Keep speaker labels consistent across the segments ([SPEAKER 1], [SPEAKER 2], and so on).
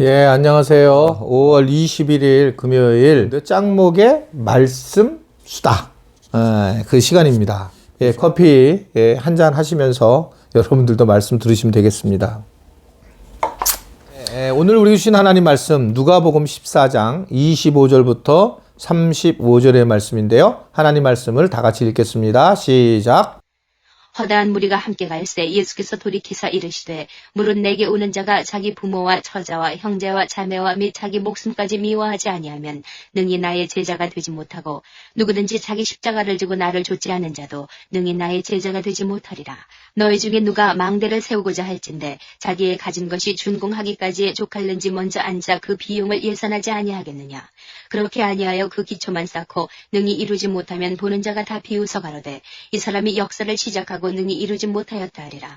[SPEAKER 1] 예, 안녕하세요. 5월 21일 금요일 짱목의 말씀 수다. 그 시간입니다. 예, 커피 한 잔 하시면서 여러분들도 말씀 들으시면 되겠습니다. 오늘 우리 주신 하나님 말씀 누가복음 14장 25절부터 35절의 말씀인데요. 하나님 말씀을 다 같이 읽겠습니다. 시작.
[SPEAKER 2] 허다한 무리가 함께 갈새 예수께서 돌이키사 이르시되 물은 내게 오는 자가 자기 부모와 처자와 형제와 자매와 및 자기 목숨까지 미워하지 아니하면 능히 나의 제자가 되지 못하고 누구든지 자기 십자가를 지고 나를 좇지 않은 자도 능히 나의 제자가 되지 못하리라. 너희 중에 누가 망대를 세우고자 할진대 자기의 가진 것이 준공하기까지에 족할는지 먼저 앉아 그 비용을 예산하지 아니하겠느냐. 그렇게 아니하여 그 기초만 쌓고 능히 이루지 못하면 보는 자가 다 비웃어 가로되 이 사람이 역사를 시작하고 능히 이루지 못하였다 하리라.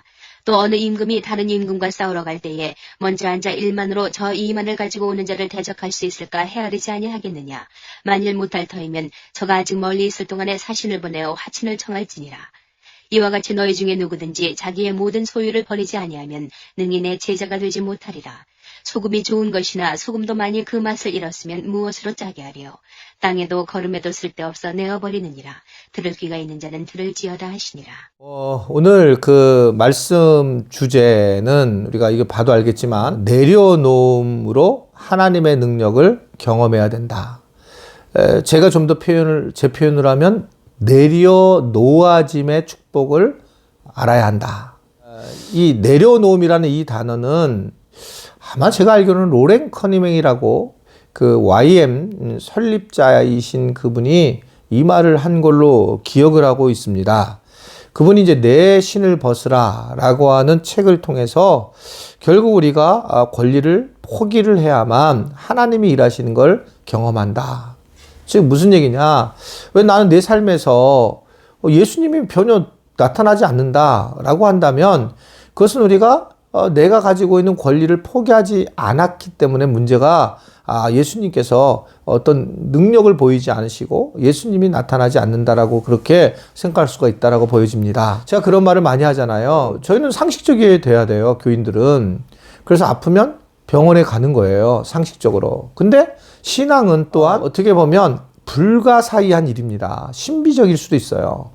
[SPEAKER 2] 또 어느 임금이 다른 임금과 싸우러 갈 때에 먼저 앉아 1만으로 저 2만을 가지고 오는 자를 대적할 수 있을까 헤아리지 아니하겠느냐. 만일 못할 터이면 저가 아직 멀리 있을 동안에 사신을 보내어 화친을 청할지니라. 이와 같이 너희 중에 누구든지 자기의 모든 소유를 버리지 아니하면 능히 내 제자가 되지 못하리라. 소금이 좋은 것이나 소금도 만일 그 맛을 잃었으면 무엇으로 짜게 하리요. 땅에도 거름에도 쓸데없어 내어버리느니라. 들을 귀가 있는 자는 들을지어다 하시니라.
[SPEAKER 1] 오늘 그 말씀 주제는 우리가 이거 봐도 알겠지만 내려놓음으로 하나님의 능력을 경험해야 된다. 제가 좀 더 제 표현을 하면 내려놓아짐의 축복을 알아야 한다. 이 내려놓음이라는 이 단어는 아마 제가 알기로는 로렌 커니맹이라고 그 YM 설립자이신 그분이 이 말을 한 걸로 기억을 하고 있습니다. 그분이 이제 내 신을 벗으라 라고 하는 책을 통해서 결국 우리가 권리를 포기를 해야만 하나님이 일하시는 걸 경험한다. 즉 무슨 얘기냐? 왜 나는 내 삶에서 예수님이 전혀 나타나지 않는다 라고 한다면 그것은 우리가 내가 가지고 있는 권리를 포기하지 않았기 때문에 문제가 예수님께서 어떤 능력을 보이지 않으시고 예수님이 나타나지 않는다라고 그렇게 생각할 수가 있다라고 보여집니다. 제가 그런 말을 많이 하잖아요. 저희는 상식적이어야 돼야 돼요. 교인들은. 그래서 아프면 병원에 가는 거예요. 상식적으로. 근데 신앙은 또한 어떻게 보면 불가사의한 일입니다. 신비적일 수도 있어요.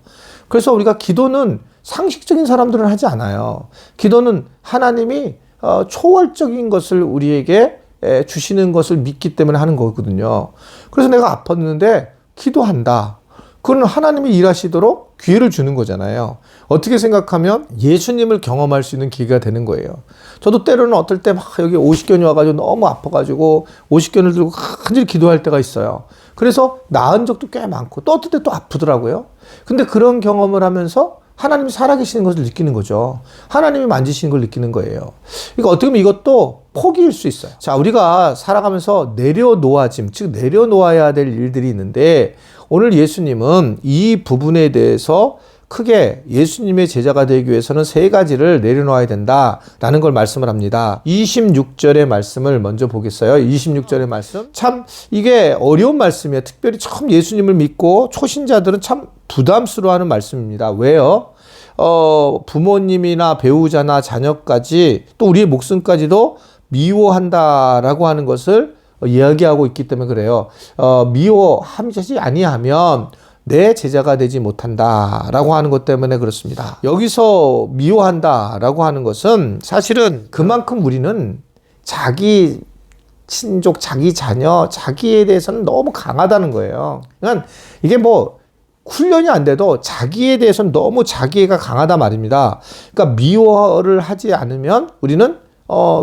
[SPEAKER 1] 그래서 우리가 기도는 상식적인 사람들은 하지 않아요. 기도는 하나님이 초월적인 것을 우리에게 주시는 것을 믿기 때문에 하는 거거든요. 그래서 내가 아팠는데 기도한다. 그건 하나님이 일하시도록 기회를 주는 거잖아요. 어떻게 생각하면 예수님을 경험할 수 있는 기회가 되는 거예요. 저도 때로는 어떨 때 막 여기 오십견이 와가지고 너무 아파가지고 오십견을 들고 간절히 기도할 때가 있어요. 그래서 나은 적도 꽤 많고 또 어떨 때 또 아프더라고요. 근데 그런 경험을 하면서 하나님이 살아계시는 것을 느끼는 거죠. 하나님이 만지시는 걸 느끼는 거예요. 그러니까 어떻게 보면 이것도 포기일 수 있어요. 자, 우리가 살아가면서 내려놓아짐, 즉 내려놓아야 될 일들이 있는데 오늘 예수님은 이 부분에 대해서 크게 예수님의 제자가 되기 위해서는 세 가지를 내려놓아야 된다라는 걸 말씀을 합니다. 26절의 말씀을 먼저 보겠어요. 26절의 말씀. 참 이게 어려운 말씀이에요. 특별히 처음 예수님을 믿고 초신자들은 참 부담스러워하는 말씀입니다. 왜요? 부모님이나 배우자나 자녀까지 또 우리의 목숨까지도 미워한다라고 하는 것을 이야기하고 있기 때문에 그래요. 미워하지 아니하면 내 제자가 되지 못한다라고 하는 것 때문에 그렇습니다. 여기서 미워한다라고 하는 것은 사실은 그만큼 우리는 자기 친족, 자기 자녀, 자기에 대해서는 너무 강하다는 거예요. 그러니까 이게 뭐 훈련이 안 돼도 자기에 대해서는 너무 자기애가 강하다 말입니다. 그러니까 미워를 하지 않으면 우리는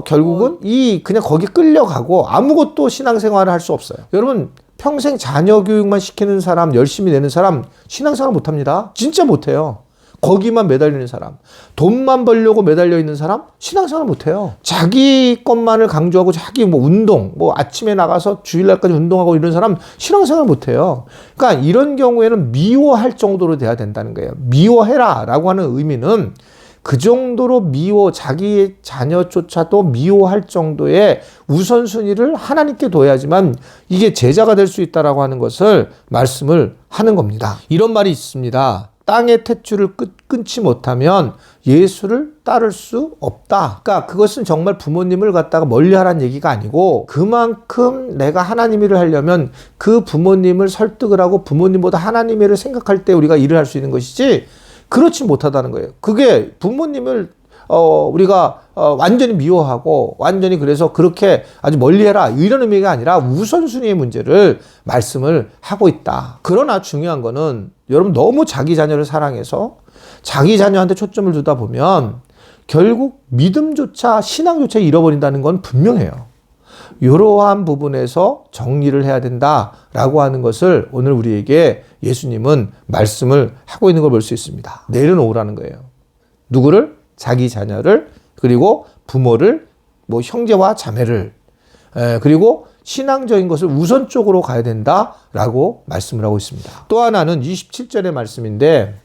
[SPEAKER 1] 결국은 그냥 거기 끌려가고 아무것도 신앙생활을 할 수 없어요. 여러분 평생 자녀 교육만 시키는 사람, 열심히 내는 사람 신앙생활 못합니다. 진짜 못해요. 거기만 매달리는 사람, 돈만 벌려고 매달려 있는 사람 신앙생활 못해요. 자기 것만을 강조하고 자기 운동, 아침에 나가서 주일날까지 운동하고 이런 사람 신앙생활 못해요. 그러니까 이런 경우에는 미워할 정도로 돼야 된다는 거예요. 미워해라 라고 하는 의미는 그 정도로 자기의 자녀조차도 미워할 정도의 우선순위를 하나님께 둬야지만 이게 제자가 될 수 있다라고 하는 것을 말씀을 하는 겁니다. 이런 말이 있습니다. 땅의 탯줄을 끊지 못하면 예수를 따를 수 없다. 그러니까 그것은 정말 부모님을 갖다가 멀리하라는 얘기가 아니고 그만큼 내가 하나님 일을 하려면 그 부모님을 설득을 하고 부모님보다 하나님 일을 생각할 때 우리가 일을 할 수 있는 것이지 그렇지 못하다는 거예요. 그게 부모님을 우리가 완전히 미워하고 완전히 그래서 그렇게 아주 멀리해라 이런 의미가 아니라 우선순위의 문제를 말씀을 하고 있다. 그러나 중요한 거는 여러분 너무 자기 자녀를 사랑해서 자기 자녀한테 초점을 두다 보면 결국 믿음조차 신앙조차 잃어버린다는 건 분명해요. 이러한 부분에서 정리를 해야 된다라고 하는 것을 오늘 우리에게 예수님은 말씀을 하고 있는 걸 볼 수 있습니다. 내려놓으라는 거예요. 누구를? 자기 자녀를, 그리고 부모를, 뭐 형제와 자매를, 그리고 신앙적인 것을 우선적으로 가야 된다라고 말씀을 하고 있습니다. 또 하나는 27절의 말씀인데,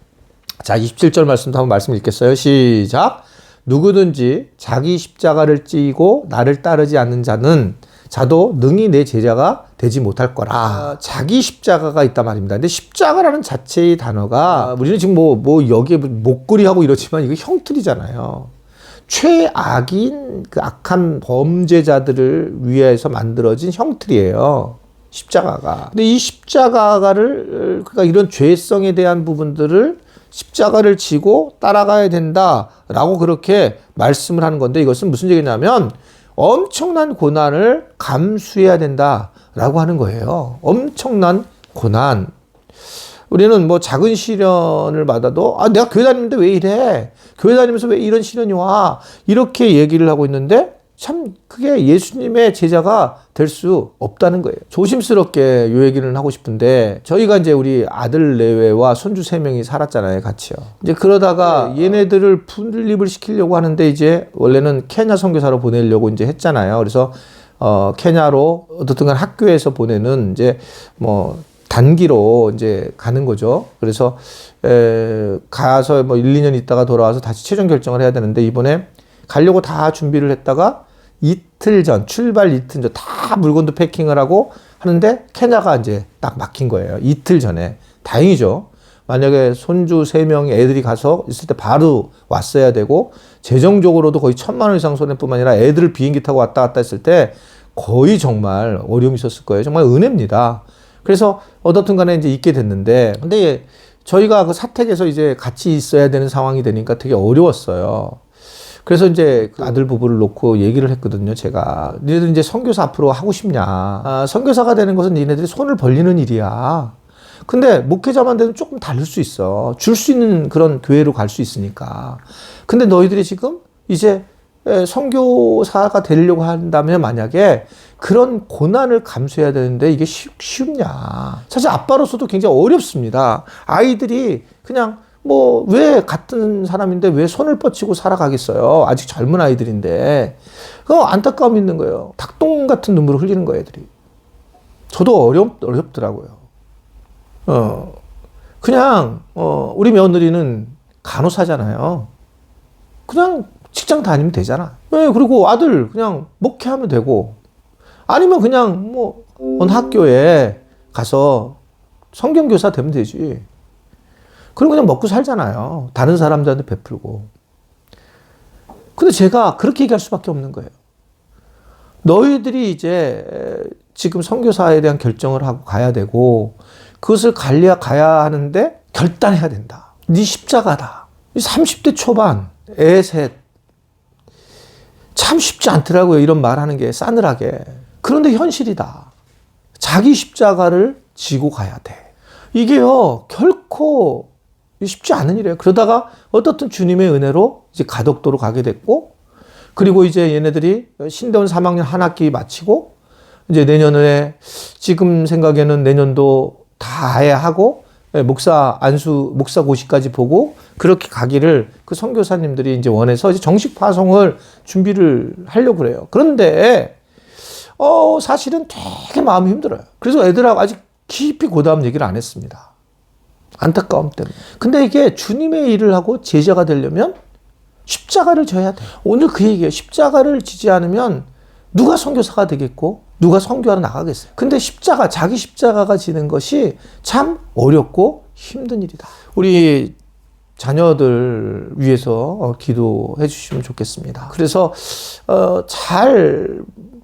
[SPEAKER 1] 자, 27절 말씀도 한번 말씀 읽겠어요. 시작. 누구든지 자기 십자가를 찌고 나를 따르지 않는 자도 능히 내 제자가 되지 못할 거라. 자기 십자가가 있단 말입니다. 근데 십자가라는 자체의 단어가 우리는 지금 뭐 여기에 목걸이하고 이러지만 이거 형틀이잖아요. 최악인 그 악한 범죄자들을 위해서 만들어진 형틀이에요. 십자가가. 근데 이 십자가를 그러니까 이런 죄성에 대한 부분들을 십자가를 지고 따라가야 된다라고 그렇게 말씀을 하는 건데 이것은 무슨 얘기냐면 엄청난 고난을 감수해야 된다라고 하는 거예요. 엄청난 고난. 우리는 뭐 작은 시련을 받아도 내가 교회 다니는데 왜 이래? 교회 다니면서 왜 이런 시련이 와? 이렇게 얘기를 하고 있는데 참 그게 예수님의 제자가 될 수 없다는 거예요. 조심스럽게 요 얘기를 하고 싶은데 저희가 이제 우리 아들 내외와 손주 3명이 살았잖아요, 같이요. 이제 그러다가 얘네들을 분립을 시키려고 하는데 이제 원래는 케냐 선교사로 보내려고 이제 했잖아요. 그래서 케냐로 어떻든 간 학교에서 보내는 이제 뭐 단기로 이제 가는 거죠. 그래서 가서 뭐 1, 2년 있다가 돌아와서 다시 최종 결정을 해야 되는데 이번에 가려고 다 준비를 했다가 이틀 전, 출발 이틀 전 다 물건도 패킹을 하고 하는데 케냐가 이제 딱 막힌 거예요. 이틀 전에. 다행이죠. 만약에 손주 3명이 애들이 가서 있을 때 바로 왔어야 되고 재정적으로도 거의 1,000만 원 이상 손해뿐만 아니라 애들을 비행기 타고 왔다 갔다 했을 때 거의 정말 어려움이 있었을 거예요. 정말 은혜입니다. 그래서 어떻든 간에 이제 있게 됐는데 근데 저희가 그 사택에서 이제 같이 있어야 되는 상황이 되니까 되게 어려웠어요. 그래서 이제 그 아들 부부를 놓고 얘기를 했거든요, 제가. 니네들 이제 선교사 앞으로 하고 싶냐. 선교사가 되는 것은 니네들이 손을 벌리는 일이야. 근데 목회자만 되면 조금 다를 수 있어. 줄 수 있는 그런 교회로 갈 수 있으니까. 근데 너희들이 지금 이제 선교사가 되려고 한다면 만약에 그런 고난을 감수해야 되는데 이게 쉽냐. 사실 아빠로서도 굉장히 어렵습니다. 아이들이 그냥 뭐 왜 같은 사람인데 왜 손을 뻗치고 살아가겠어요. 아직 젊은 아이들인데. 그거 안타까움이 있는 거예요. 닭똥 같은 눈물을 흘리는 거예요, 애들이. 저도 어렵더라고요. 그냥 우리 며느리는 간호사잖아요. 그냥 직장 다니면 되잖아. 네, 그리고 아들 그냥 목회하면 되고 아니면 그냥 뭐 어느 학교에 가서 성경교사 되면 되지. 그럼 그냥 먹고 살잖아요. 다른 사람들한테 베풀고. 근데 제가 그렇게 얘기할 수밖에 없는 거예요. 너희들이 이제 지금 선교사에 대한 결정을 하고 가야 되고 그것을 가야 하는데 결단해야 된다. 네 십자가다. 30대 초반, 애 셋. 참 쉽지 않더라고요. 이런 말하는 게 싸늘하게. 그런데 현실이다. 자기 십자가를 지고 가야 돼. 이게요, 결코 쉽지 않은 일이에요. 그러다가 어떻든 주님의 은혜로 이제 가덕도로 가게 됐고, 그리고 이제 얘네들이 신대원 3학년 한 학기 마치고, 이제 내년에, 지금 생각에는 내년도 다 해야 하고, 목사 고시까지 보고, 그렇게 가기를 그 선교사님들이 이제 원해서 이제 정식 파송을 준비를 하려고 그래요. 그런데, 사실은 되게 마음이 힘들어요. 그래서 애들하고 아직 깊이 그 다음 얘기를 안 했습니다. 안타까움 때문에. 근데 이게 주님의 일을 하고 제자가 되려면 십자가를 져야 돼. 오늘 그 얘기예요. 십자가를 지지 않으면 누가 선교사가 되겠고 누가 선교하러 나가겠어요. 근데 자기 십자가가 지는 것이 참 어렵고 힘든 일이다. 우리 자녀들 위해서 기도해 주시면 좋겠습니다. 그래서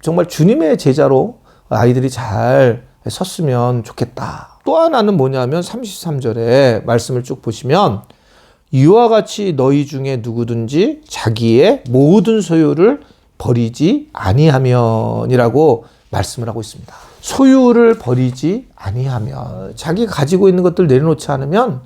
[SPEAKER 1] 정말 주님의 제자로 아이들이 잘 섰으면 좋겠다. 또 하나는 뭐냐면 33절에 말씀을 쭉 보시면 이와 같이 너희 중에 누구든지 자기의 모든 소유를 버리지 아니하면이라고 말씀을 하고 있습니다. 소유를 버리지 아니하면, 자기가 가지고 있는 것들 내려놓지 않으면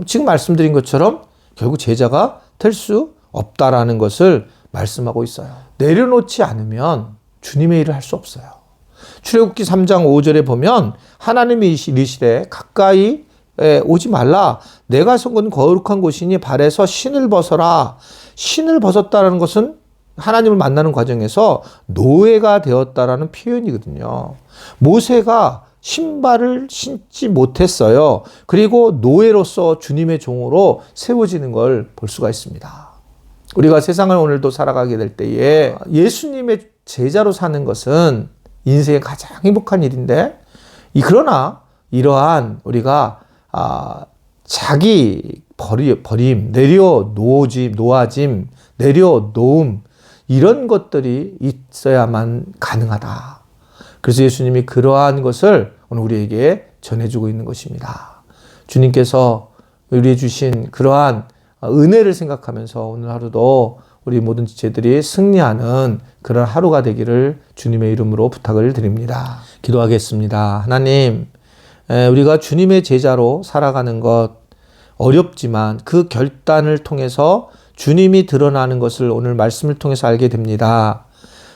[SPEAKER 1] 지금 말씀드린 것처럼 결국 제자가 될 수 없다라는 것을 말씀하고 있어요. 내려놓지 않으면 주님의 일을 할 수 없어요. 출애굽기 3장 5절에 보면 하나님이 이르시되 가까이 오지 말라. 내가 선 거룩한 곳이니 발에서 신을 벗어라. 신을 벗었다는 것은 하나님을 만나는 과정에서 노예가 되었다라는 표현이거든요. 모세가 신발을 신지 못했어요. 그리고 노예로서 주님의 종으로 세워지는 걸 볼 수가 있습니다. 우리가 세상을 오늘도 살아가게 될 때에 예수님의 제자로 사는 것은 인생의 가장 행복한 일인데, 그러나 이러한 우리가 자기 버림, 내려놓아짐, 내려놓음, 이런 것들이 있어야만 가능하다. 그래서 예수님이 그러한 것을 오늘 우리에게 전해주고 있는 것입니다. 주님께서 우리에게 주신 그러한 은혜를 생각하면서 오늘 하루도 우리 모든 지체들이 승리하는 그런 하루가 되기를 주님의 이름으로 부탁을 드립니다. 기도하겠습니다. 하나님, 우리가 주님의 제자로 살아가는 것 어렵지만 그 결단을 통해서 주님이 드러나는 것을 오늘 말씀을 통해서 알게 됩니다.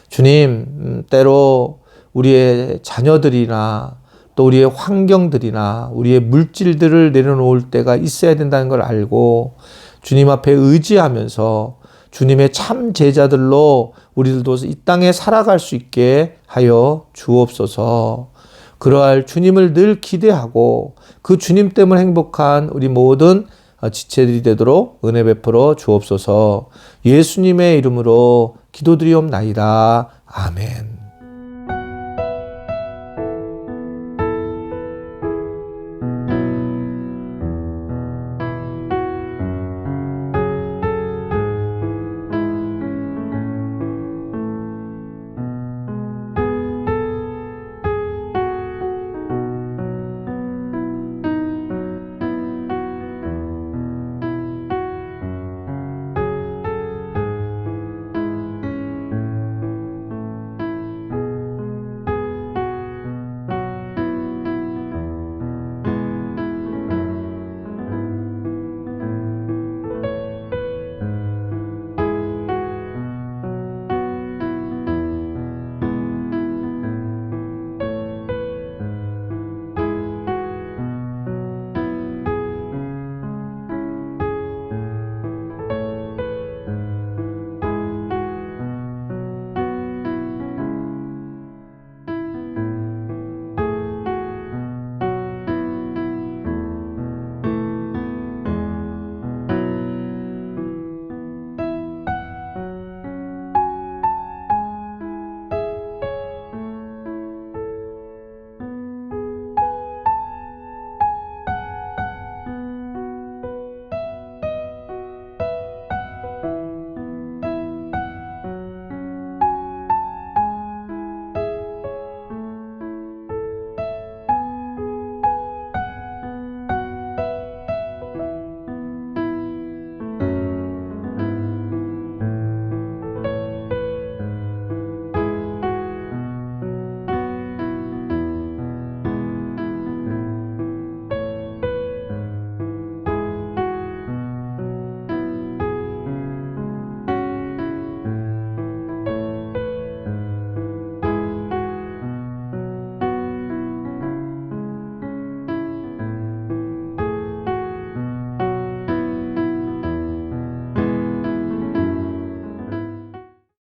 [SPEAKER 1] 주님, 때로 우리의 자녀들이나 또 우리의 환경들이나 우리의 물질들을 내려놓을 때가 있어야 된다는 걸 알고 주님 앞에 의지하면서 주님의 참 제자들로 우리들도 이 땅에 살아갈 수 있게 하여 주옵소서. 그러할 주님을 늘 기대하고 그 주님 때문에 행복한 우리 모든 지체들이 되도록 은혜 베풀어 주옵소서. 예수님의 이름으로 기도드리옵나이다. 아멘.